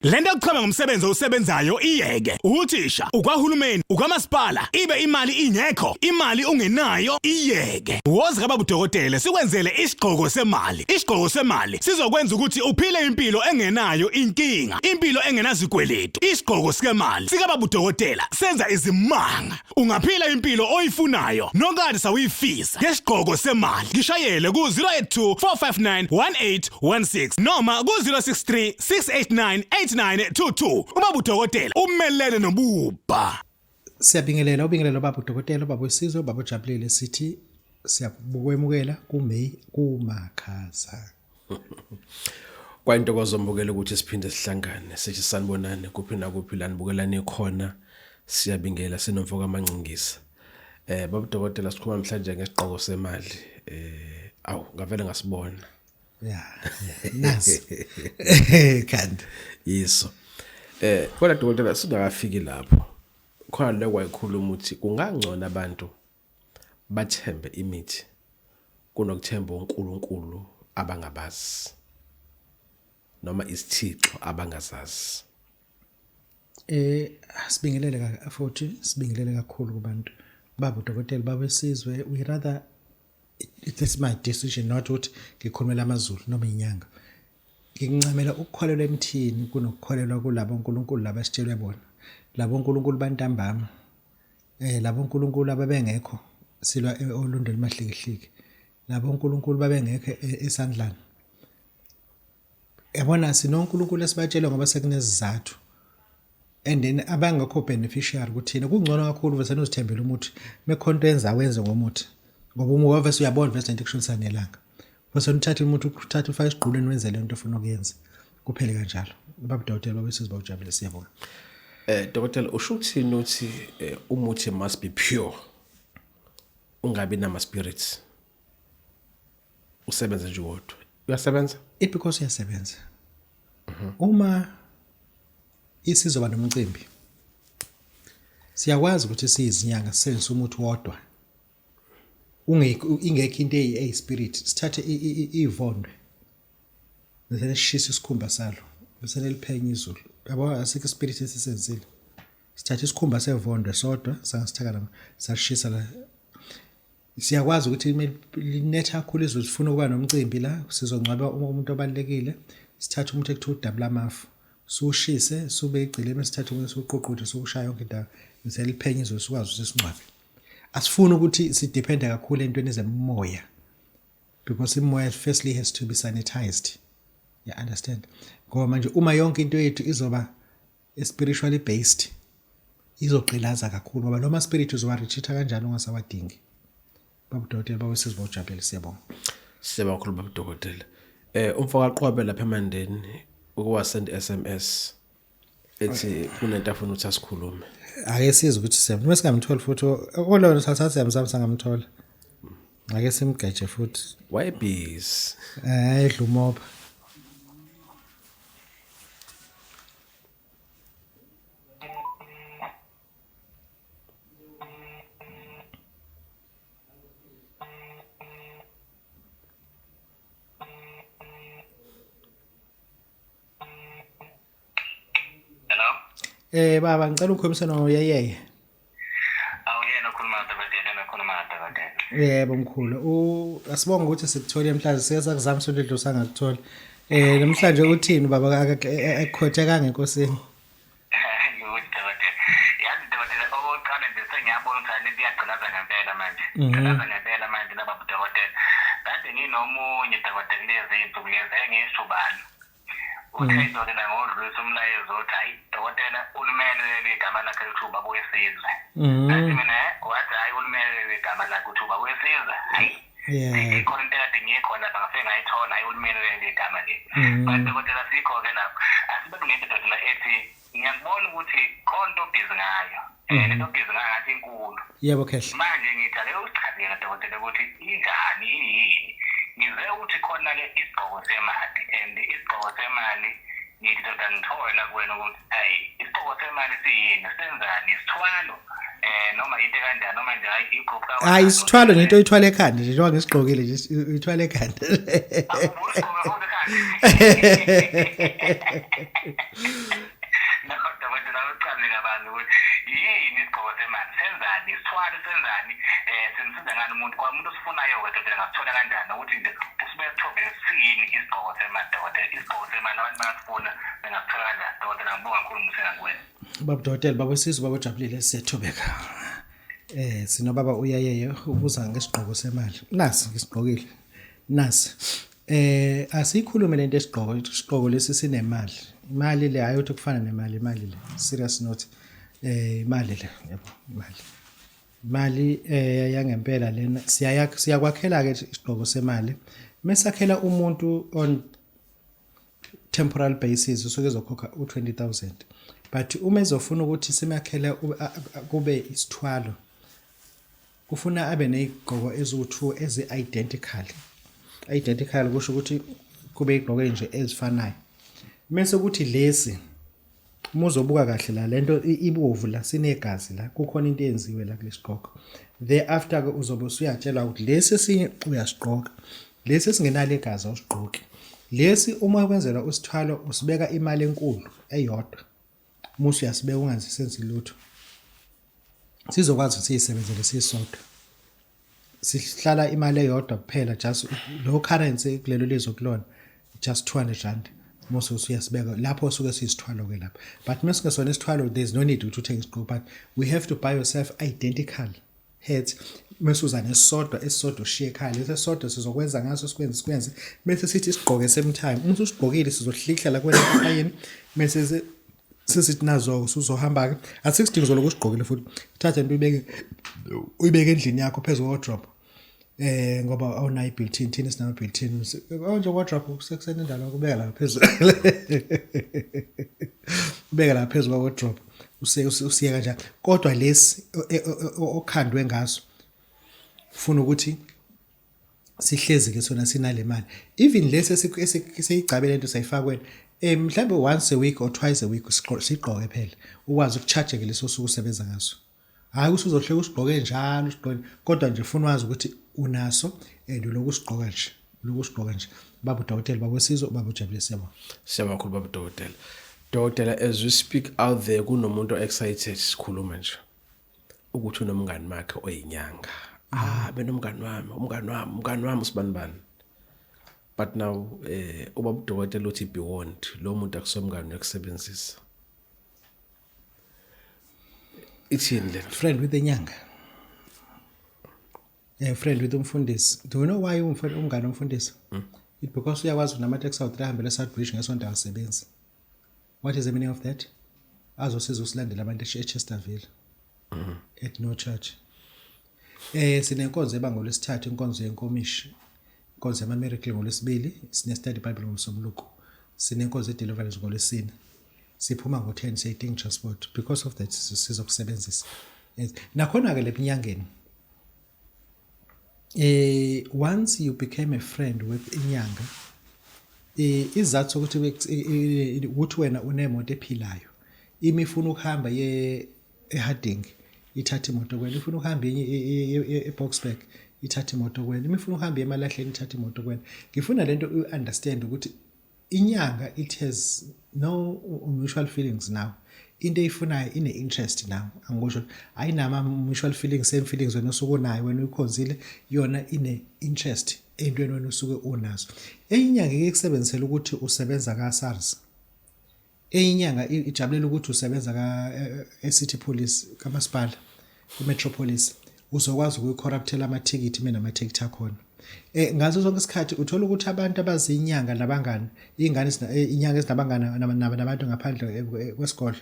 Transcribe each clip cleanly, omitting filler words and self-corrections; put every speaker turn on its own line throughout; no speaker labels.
Lento kuchama ngomsebenzi osebenzayo iyeke. Uthisha, ukwahulumeni, ukwamasipala, ibe imali ingekho, imali ungenayo iyeke. Woza Babu Dokotyela sikwenzele isigqoko semali. Isigqoko semali sizokwenza ukuthi uphile impilo engenayo inkinga, impilo engenazikweletu. Isigqoko semali sika Babu Dokotyela senza izimanga. Ungaphila impilo oyifunayo nokade sawuyifisa. Ngesigqoko semali ngishayele ku 082 459 1816 noma ku 063 689 8922. Babu Dokotyela umelele nobuba.
Siyabingelela ubingelelo Babu Dokotyela Babu Isizwe Babu Jabulile sithi siyabukwemukela kuMay kumakhaza.
Kwayintokozo mbukela ukuthi siphinde sihlangane sithi sanibonane kuphi na kuphi la nibukelane khona siyabingela sinomfoka amancingisa. Babu Dokotyela sikhuluma namhlanje ngesigqoko semali. Awu ngavele ngasibona.
Nasi. Kanti
yiso. Kodwa Dokotyela singakafiki lapho. Khona le kwayikhuluma ukuthi kungangcona abantu bathembe imithi kunokuthemba uNkulunkulu abangabazi noma isithixo abangazazi.
Sibingelele futhi sibingelele kakhulu kubantu Babu Dokotyela Babu Isizwe. We rather it is my decision not ukuthi ngikhulumela amazulu noma inyanga. Ngincamela ukukholelwa emthini kunokukholelwa kulabo uNkulunkulu laba sitshelwe bona. Labo uNkulunkulu bantambama. Labo uNkulunkulu ababengekho silwa olundwe limahlikihliki. Labo uNkulunkulu babengekho esandlani. Yabona sinoNkulunkulu esibatshela ngoba sekunesizathu. And then abangekho beneficiary kuthina kungcono kakhulu bese uzithembela umuthi mekhonto yenza wenze ngomuthi. Ngoba uma vese uyabona vese into ekushonisa nelanga. Bese uthatha umuntu uthatha ufaka isiqhulweni wenze lento ofuna ukuyenza. Kuphele kanjalo. Babu Dokotyela Babu Isizwe Babu Jabulile siyabona.
Dokotyela usho ukuthini uthi umuthi must be pure. Ungabi nama spirits. Usebenza nje wodwa. Uyasebenza?
It because uyasebenza. Uma isizoba nomcimbi siyakwazi ukuthi siyizinyanga sisebenzise umuthi wodwa. Ingekho into eyispirit sithathe ivondwe bese sishisa isikhumba salo bese liphenya izulu yabo asikho ispirit esisenzile sithathe isikhumba sevondwe sodwa sangasithaka sashisa la siyakwazi ukuthi linetha kakhulu izulu sifuna ukuba nomcimbi la sizongcwaba umuntu obalekile sithathe umuntu ekuthiwa udabula amafu sushise sube igcileme sithathe umuntu sokuqoqotha sokushaya yonke indawo bese liphenya izulu sikwazi ukuthi singcwabe. Asifuna ukuthi sidepende kakhulu entweni zemoya because imoya firstly has to be sanitized. You understand? Ngoba manje uma yonke into yethu izoba spiritually based izoqilaza kakhulu ngoba noma spirit uzoba richitha kanjani ungasawadingi. Babu Dokotyela Babu Isizwe Babu Jabulile siyabonga.
Siyabonga kakhulu Babu Dokotyela. Umfoka Qwabe lapha eMandeni ukuwa send SMS ethi kunento afuna ukuthi asikhulume.
Ake sizwe ukuthi siyabona uma singamthola futhi olona sathatha yamzama sangamthola. Ake simgeje futhi.
Why busy?
Edlumoba. Baba ngicela ukukhomisana noyeyeye.
Awuyena ukhuluma Dokotyela nakhuluma Dokotyela.
Yebo mkhulu. Asibonga ukuthi sikuthole namhlanje siyasakuzama sonto edlusa ngakuthola. Namhlanje uthini baba akukhothe kangenkosini.
Dokotyela. Yazi Dokotyela oqala nje sengiyabona ukuthi lento iyagcinaza ngempela manje. Ngicelaza ngempela manje la Babu Dokotyela. Kade nginomunye Dokotyela lezi izinto lezi engishubani. Uthayidona ngodlulisa umlayezo uthi hayi Dokotyela ulimele igama lakhe uthi Babu Isizwe. Kanti mina wathi hayi ulimele igama lakhe uthi Babu Isizwe. Hayi. Yeah. Ikhona into kade ngikhona lapha ngafike ngayithola hayi ulimele igama leli. Kanti Dokotyela sikho ke lapho. Asibe ngento Dokotyela ethi ngiyakubona ukuthi konto busy ngayo. Lento busy ngathi inkulu.
Yebo khehle.
Manje ngithale usichazela Dokotyela ukuthi injani yini. Ngize ukuthi khona ke isigqoko semali and isigqoko semali ngithi ngithola kuwena ukuthi hayi isigqoko semali siyini senzani isithwalo noma into kanjani noma nje hayi igroup ka
hayi isithwalo nento oyithwala ekhanda nje njengoba ngisigqokile nje uyithwala ekhanda
No, dokotela uchaze kabanzi ukuthi yini isigqoko semali senzani isithwalo senzani sinisiza ngani umuntu kwamuntu osifunayo-ke dokotela ngasithola kanjani ukuthi nje usibe kuthobele siyini isigqoko semali dokotela isigqoko semali abantu bangasifuna bengasithola kanjani dokotela ngibonga kakhulu umsebenzi kuwena
Babu Dokotyela baba Sizwe baba Jabulile siyathobeka sinobaba uyayeyo ubuza ngesigqoko semali nasi ngisigqokile nasi asikhulume lento isigqoko lesi sinemali imali le ayothi kufana nemali imali le serious note imali le yabo imali yangempela lena siyakwakhela ke isigqoko semali mesakhela umuntu on temporal basis usuke ezokhokha u20,000 but uma ezofuna ukuthi simakhele kube isithwalo kufuna abe nezigqoko eziwu2 identical kusho ukuthi kube igqoko nje ezifanayo mase kuthi lesi muzobuka kahle la lento ibovu la sinegazi la kukhona into eyenziwe la kulesigqoko thereafter ke uzobe usuyatshela ukuthi lesi sinye uyasigqoka lesi singenalo igazi awusigqoki lesi uma kwenzela usithwalo usibeka imali enkulu eyodwa musu yasibeka ungazisenzi lutho sizokwazi ukuthi siyisebenzele sisodwa sihlala imali eyodwa kuphela just lo currency kulelo lizo kulona just 200 rand musu usiyasibeka lapho usuke sisithwalo ke lapha but mase ngesona isithwalo there's no need to take isigqoko but we have to buy yourself identical heads mesuza nesisodwa esisodwa ushiye ekhaya lesisodwa sizokwenza ngaso sikwenze bese sithi isigqoke same time umuntu usigqokile sizohlihla la kwena ekhayeni bese sisithi nazo usuzohamba ke asisidingo zokusigqokile futhi thatha into uyibeke endlini yakho phezulu wardrobe ngoba awunayo built-in thina sinayo built-in nje wardrobe sekusena indalo kubeka la phezulu ubeka la phezulu wardrobe usiye kanjani kodwa lesi okhandwe ngaso ufuna ukuthi sihlezi ke sona sinale mali even lesi esiyigcabele into sayifakweni mhlawumbe once a week or twice a week sigqoke phela ukwazi ukucharge ke leso suku usebenza ngaso hayi usuzohleka usigqoke njalo usigqoke kodwa nje ufuna wazi ukuthi unaso and lokusigqoka nje Babu Dokotyela baba Sizwe baba Jabulile
siyabonga kakhulu Babu Dokotyela Dokotyela as we speak out there kunomuntu excited sikhuluma nje ukuthi unomngani wakhe oyinyanga umngani wami usibanibani but now uBabu Dokotyela uthi be warned lo muntu akusomngani yokusebenzisa ithini le
friend with inyanga friend with umfundisi do you know why umngani umfundisi it because uyakwazi unamateksi awu 300 eSouth Bridge ngesonto asebenzi what is the meaning of that azosiza usilandela abantu eChesterville at no church sinenkonzo ebanga lesithathu inkonzo yenkomishi inkonzo yama-miracle ngolesibili sine-study bible ngomsombuluko sinenkonzo edeliverance ngolesine siphuma ngo-10 siya-eating transport because of that sizokusebenzisa nakhona-ke lepinyangeni once you became a friend with inyanga izathu sokuthi ukuthi wena unemoto ephilayo imifuna ukuhamba eHarding ithatha imoto kwena ifuna ukuhamba eBoksburg ithatha imoto kwena imifuna ukuhamba eMalahleni ithatha imoto kwena ngifuna lento understand ukuthi inyanga it has no mutual feelings now into eyifunayo ine interest now angisho ayinama mutual feelings same feelings wena usuke unayo wena uyikhonzile yona ine interest entweni wena usuke unazo eyinyanga ikusebenzisela ukuthi usebenza ka SARS eyinyanga ijabulela ukuthi usebenza ka City Police kamasipala kuMetropolis uzokwazi ukuyicorruptela amathikithi mina amathikithi akhona ngazo zonke isikhathi uthola ukuthi abantu abazinyanga nabangani ingane inyanga ezinabangana nabantu ngaphandle kwesikole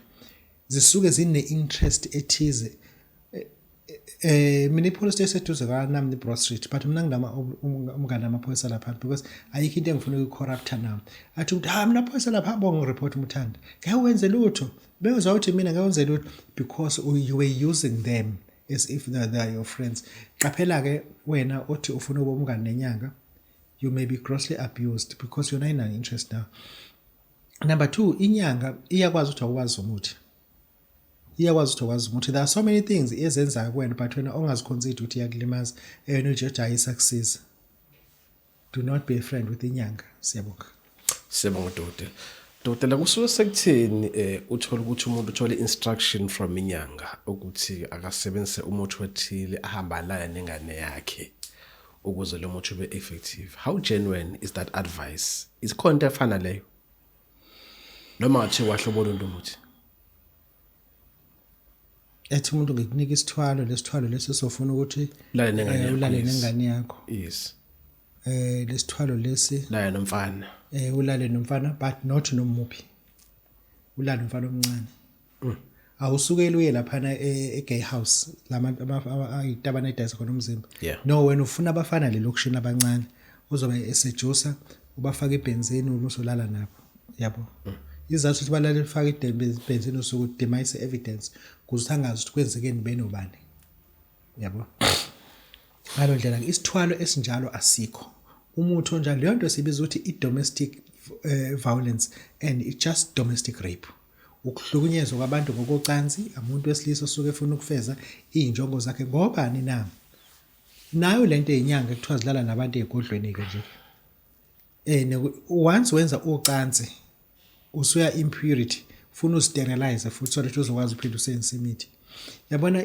zisuke zine interest ethize mina ipolice station eduze kanami Broad Street but mina nginama umngane amaphoyisa lapha because ayikho into engifuna ukucorrupta nawo athi ukuthi mina amaphoyisa lapha hamba ngireport umthanda ngeke wenze lutho bezwa ukuthi mina ngeke wenze lutho because you were using them as if they are your friends qaphela ke wena othi ufuna ube umngane nenyanga you may be grossly abused because you're not in interest now. Number 2 inyanga iyakwazi ukuthi akwazi umuthi iyakwazi ukuthi akwazi umuthi there are so many things ezenzayo kuwena but wena ongaziconsider ukuthi iyakulimaza nje ayisa kusiza. Do not be a friend with inyanga. Siyabonga.
Siyabonga dokotela. Dokotela kusuke sekutheni uthola ukuthi umuntu uthola instruction from inyanga ukuthi akasebenzise umuthi othile ahambana nengane yakhe ukuze lo muthi ube effective. How genuine is that advice? Is khona efana leyo? Noma athi wahlobona umuthi?
Ethi umuntu ngikunika isithwalo lesithwalo lesi sofuna ukuthi
Ulale nengane yakho.
ulale
Yes.
nengane yakho.
Yes.
Lesithwalo lesi
Naye nomfana.
ulale nomfana but not nomuphi. Ulale nomfana omncane. Awusukeli uye lapha egay house labantu ayitabana edayisa khona umzimba.
Yeah.
No, wena ufuna abafana lelokushini abancane uzobe esejusa ubafaka ibenzini ubusolala nabo. Yabo. Izathu ukuthi balale ufaka ibenzini usuku demise evidence kuze angazi ukuthi kwenzekeni benobani. Yabo. Ngalo ndlela isithwalo esinjalo asikho. Umuthi onjalo leyo nto sibiza ukuthi i-domestic violence and it's just domestic rape. Ukuhlukunyezwa kwabantu ngokocansi, umuntu wesilisa osuke efuna ukufeza izinjongo zakhe ngobani na. Nayo lento ezinyanga ekuthiwa zilala nabantu egodlweni ke nje. Once wenza ucansi usuya impurity, ufuna usterilize futhi so that uzokwazi ukuphila usensimithi. Yabona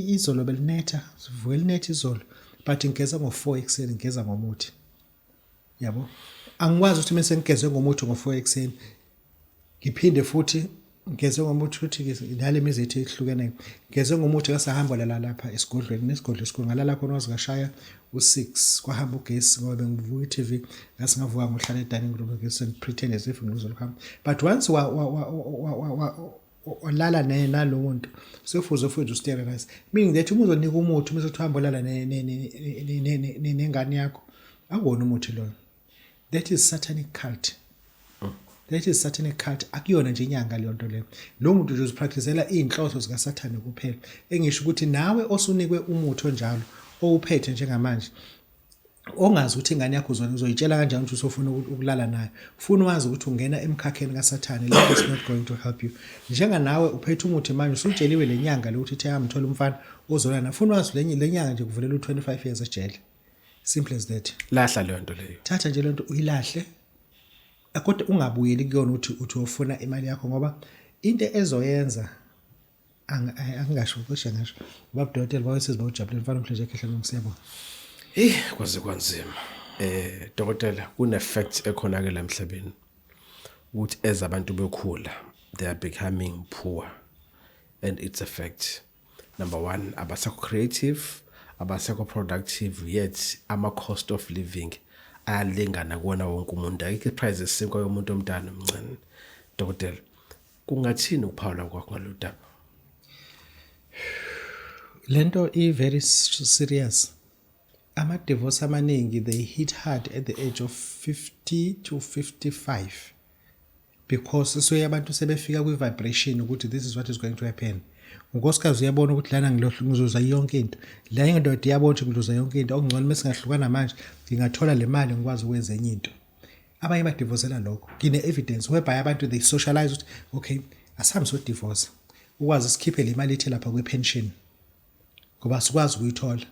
izolo belinetha, sivuke linetha izolo, but ngigeza ngo4 ekseni ngigeza ngomuthi. Yabo. Angikwazi ukuthi mase ngigeze ngomuthi ngo4 ekseni ngiphinde futhi ngigeze ngomuthi futhi ngidale imizithi ehlukeneyo. Ngigeze ngomuthi kasahamba lapha esigodlweni nesigodlo esikhulu ngalala khona wazikashaya u6 kwahamba ugesi ngoba bengivuka iTV ngasingavuka ngohlala edining room ngese pretend as if ngizohamba. But once walala nalo muntu sefuze futhi usterilize, meaning that uma uzonika umuthi uma uzohamba olala nengane yakho akuwona umuthi lo. That is satanic cult. That is satanic cult. Akuyona nje inyanga leyo nto leyo. Lo muntu nje uzipracticela inhloso zika Satan kuphela. Engisho ukuthi nawe osunikwe umuthi onjalo owuphethe njengamanje ongazi ukuthi ingane yakho uzoyitshela kanjani ukuthi usofuna ukulala nayo. Ufuna wazi ukuthi ungena emkhakheni kaSathane, that is not going to help you. Njenga nawe uphethe umuthi manje usutsheliwe lenyanga le ukuthi mthola umfana ozolana. Ufuna wazi lenyanga nje kuvulela u25 years ejele. Simple as that.
Lahla leyo nto leyo.
Thatha nje lento uyilahle. Kodwa ungabuyeli kuyona ukuthi ufuna imali yakho ngoba into ezoyenza angingasho ukuthi ngisho Babu Dokotyela bawesizwe bawujabule mfana mhlanje ekhehla ngiyabonga.
Kwaze kwanzima. Dokotela kune fact ekhona ke la emhlabeni ukuthi as abantu bekhula they are becoming poor, and it's a fact. Number 1, abasakho creative, abasakho productive, yet ama cost of living ayalingana kuona wonke umuntu. Ayikho price esikho yomuntu omdala omncane. Dokotela kungathini ukuphawula kwakho ngalodaba?
Lento very serious. Ama divorce amaningi they hit hard at the age of 50 to 55 because so yabantu sebefika kwi vibration ukuthi this is what is going to happen. Ngosikazi uyabona ukuthi lana ngizoza yonke into. La indoda iyabona ukuthi ngizoza yonke into. Okungcono mase ngahlukana manje ngingathola le mali ngikwazi ukwenza enye into. Abanye badivorcela lokho. Kine evidence whereby abantu they socialize ukuthi okay asihamba so divorce. Ukwazi sikhiphe le mali ethi lapha kwe pension. Ngoba sikwazi ukuyithola.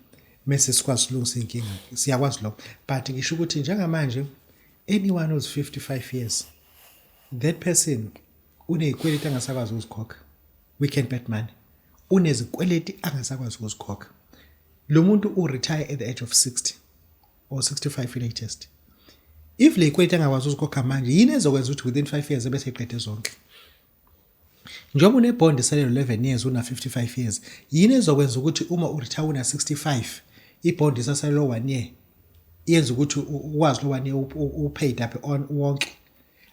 Mase sikwazi ukulungisa inkinga. Siyakwazi lokho. But ngisho ukuthi njengamanje anyone who's 55 years that person unezikweleti angasakwazi ukuzikhokha. We can bet money. Unezikweleti angasakwazi ukuzikhokha. Lo muntu uretire at the age of 60 or 65 latest. If le kweleti angakwazi ukuzikhokha manje yini ezokwenza ukuthi within 5 years bese eqede zonke. Njengoba unebond esalelo 11 years una 55 years yini ezokwenza ukuthi uma uretire una 65 ibond isasalelo 1 year yenza ukuthi ukwazi lo 1 year upaid up on wonke.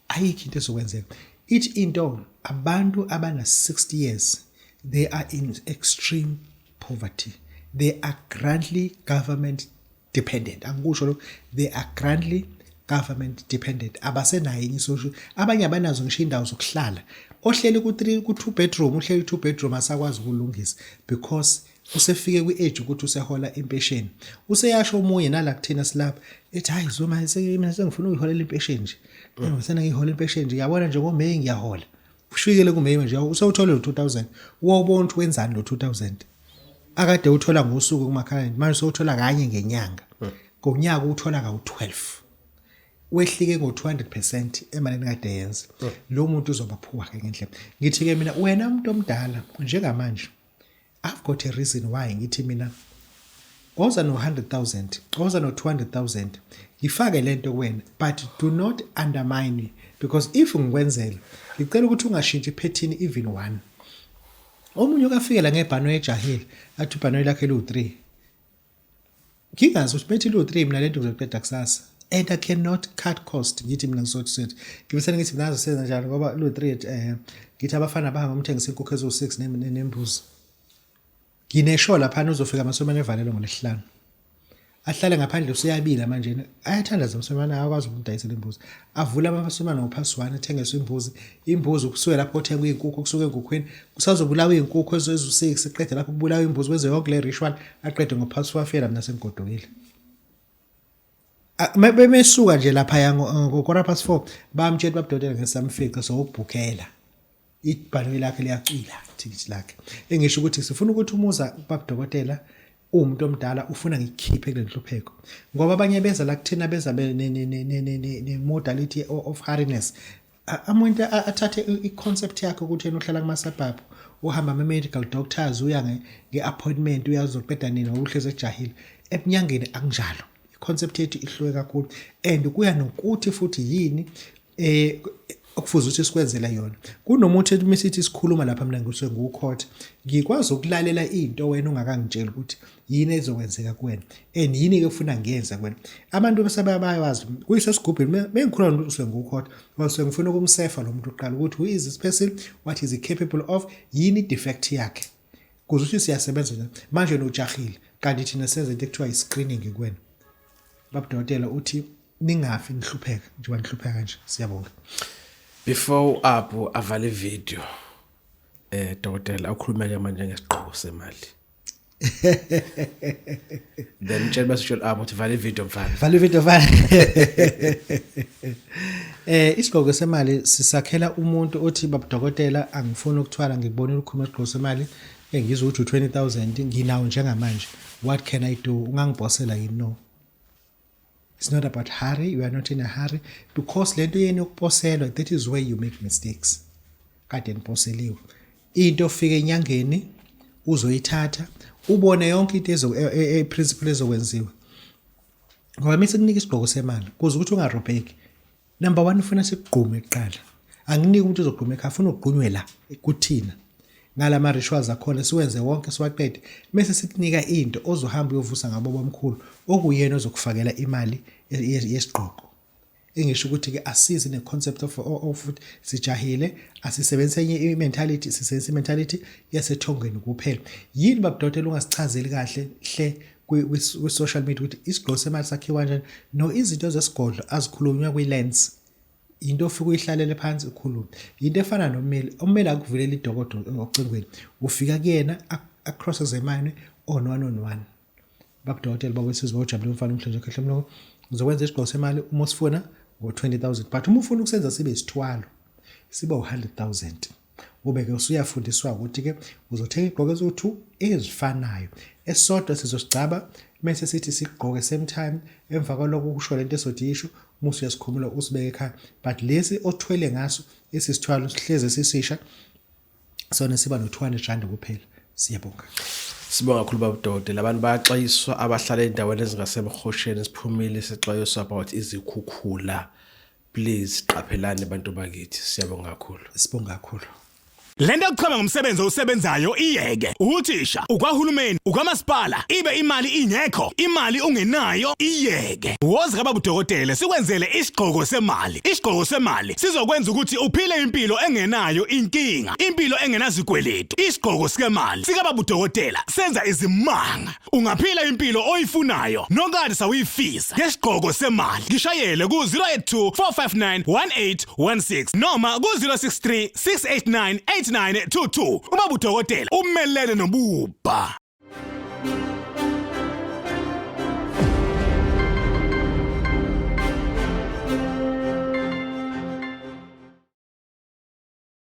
Ayikho into ezokwenzeka. Each into abantu abana 60 years they are in extreme poverty. They are grandly government dependent. Angikusho lo, they are grandly government dependent. Abasenayo inye social, abanye abanazo ngisho indawo zokuhlala. Ohleli ku2 bedroom, uhleli 2 bedroom asakwazi ukulungisa because usefike kwi-age ukuthi usehola impesheni. Useyasho umoya nala kuthina silapha ethi hayi zoma sengifuna ukuyiholela impesheni nje. Ngisena ngiyihola impesheni nje. Yabona nje ngoMay ngiyahola. Ushikele kuMay nje usawuthola lo2000. Wobona ukuthi wenzani lo2000. Akade uthola ngosuku kumakhalenda manje sowuthola kanye ngenyanga. Ngonyaka uthola ka12. wehlike ngo200% emalini kade yenza lo muntu uzobaphuka ke ngendlela ngithi ke mina wena umuntu omdala njengamanje I've got a reason why ngithi mina oza no 100,000 oza no 200,000 ngifake lento kuwena but do not undermine me because if ngikwenzela ngicela ukuthi ungashintshi iphethini even one omunye ukafikela ngebhano ejahile athi ibhano lakhe lu3 ngingazi ukuthi bethi lu3 mina lento ngizoqeda kusasa and I cannot cut cost ngithi mina ngisothi ngibesana ngithi mina azosenza njalo ngoba lu3 ngithi abafana bahamba umthengisa inkukhu ezo6 nembuzi nginesho lapha uzofika amasomane evalelo ngolesihlanu ahlale ngaphandle usiyabila manje ayathandaza amasomane akwazi ukudayisela imbuzi avula amasomane ngophaswana athengisa imbuzi kusuke lapho othenga inkukhu kusuke enkukhweni kusazobulawa inkukhu ezo6 siqede lapho kubulawa imbuzi kwenze yonke le ritual aqede ngophaswa fela mina sengigodokile bemesuka nje lapha ngo4:04 bamtshela Babu Dokotyela ngesamfica sokubhukela ibhano lakhe liyacwila ithikithi lakhe engisho ukuthi sifuna ukuthi umuza Babu Dokotyela umuntu omdala ufuna ngikhiphe kule nhlupheko ngoba abanye beza la kuthina beza ne modality of hardness umuntu athathe iconcept yakhe ukuthi yena uhlala kumasabhabhu uhamba ama-medical doctors uya nge-appointment uyazoqeda nini ngokuhlezi ejahile ebunyangeni akunjalo iconcept yethu ihluke kakhulu and kuya nokuthi futhi yini okufuza ukuthi sikwenzela yona kunomuntu emisithi sikhuluma lapha mina ngikucourt ngikwazi ukulalela into wena ungakangitshela ukuthi yini ezokwenzeka kuwena and yini ke ufuna ngiyenza kuwena abantu besabayawazi kuyisesigubhini mengikhuluma nomuntu ngikucourt ngoba ngifuna ukumsefa lo muntu uqala ukuthi who is this person what is he capable of yini defect yakhe kuze ukuthi siyasebenza manje nojahile kanti thina senze into ekuthiwa i-screening kuwena Babu Dokotyela uthi ningafi nihlupheka njengoba nihlupheka kanje siyabonga
before apho avale video Dokotyela ukhuluma ke manje ngesiqhoko semali then tshela basho apho uthi vale video
Isigqoko semali sisakhela umuntu othi Babu Dokotyela angifuni ukuthwala ngibone ukukhuluma isiqhoko semali engizwe ukuthi 20,000 nginawo njengamanje what can I do ungangibhosela yini no. It's not about hurry. You are not in a hurry because lento yeni ukuposelwa that is where you make mistakes. Kade niposeliwe. Into ofike enyangeni uzoyithatha ubone yonke into principle ezokwenziwa. Ngoba mase kunika isigqoko semali kuze ukuthi ungarobheki. Number 1 ufuna sikugqume eqala. Anginiki umuntu uzogqume ekhaya ufuna ugqunywe la kuthina. Ngalama rituals akhona siwenze wonke siwaqede bese sikunika into ozohamba uyovusa ngabo bomkhulu okuyena ozokufakela imali yesigqoko engisho ukuthi ke asize ne concept of sijahile asisebenzise enye mentality sisebenzise mentality yasethongweni kuphela yini Babu Dokotyela ungasichazeli kahle hle kwi social media ukuthi isigqoko semali sakhiwa kanjani no izinto zesigodlo azikhulunywa kwi lens into ofika uyihlalele phansi ukhuluma into efana nommeli akuvulela idokodo ocingweni ufika kuyena across zemine on one Babu Dokotyela bakwesizwe bawujabule umfana umhlanje kahle mloko uzokwenza isigqoko semali uma usifuna ngo20,000 but uma ufuna ukusenza sibe isithwalo siba u100,000 ubeke usuyafundiswa ukuthi ke uzothenga igqoko ezo2 ezifanayo esodwa sizosicaba bese sithi sigqoke same time emva kwalokho kusho lento esodisho musu uyasikhumula usibeke ekhaya but lesi othwele ngaso esisithwalo sihleze sisisha sona siba no200 kuphela siyabonga
Sibonga kakhulu Babu Dokotyela abantu bayaxayiswa abahlala endaweni ezingasemhosheni siphumile sixwayiswa about izikhukhula please qaphelani abantu bakithi siyabonga kakhulu
sibonga kakhulu
Lento yokuchama ngomsebenzi osebenzayo iyeke uthisha ukwahulumeni ukwamasipala ibe imali ingekho imali ungenayo iyeke woza kaBabu Dokotyela sikwenzele isigqoko semali isigqoko semali sizokwenza ukuthi uphile impilo engenayo inkinga impilo engenazikweletu isigqoko semali sikaBabu Dokotyela senza izimanga ungaphila impilo oyifunayo nokade sawuyifisa ngesigqoko semali ngishayele ku 082 459 1816 noma ku 063 689 8922 uBabu Dokotyela umelele nobuba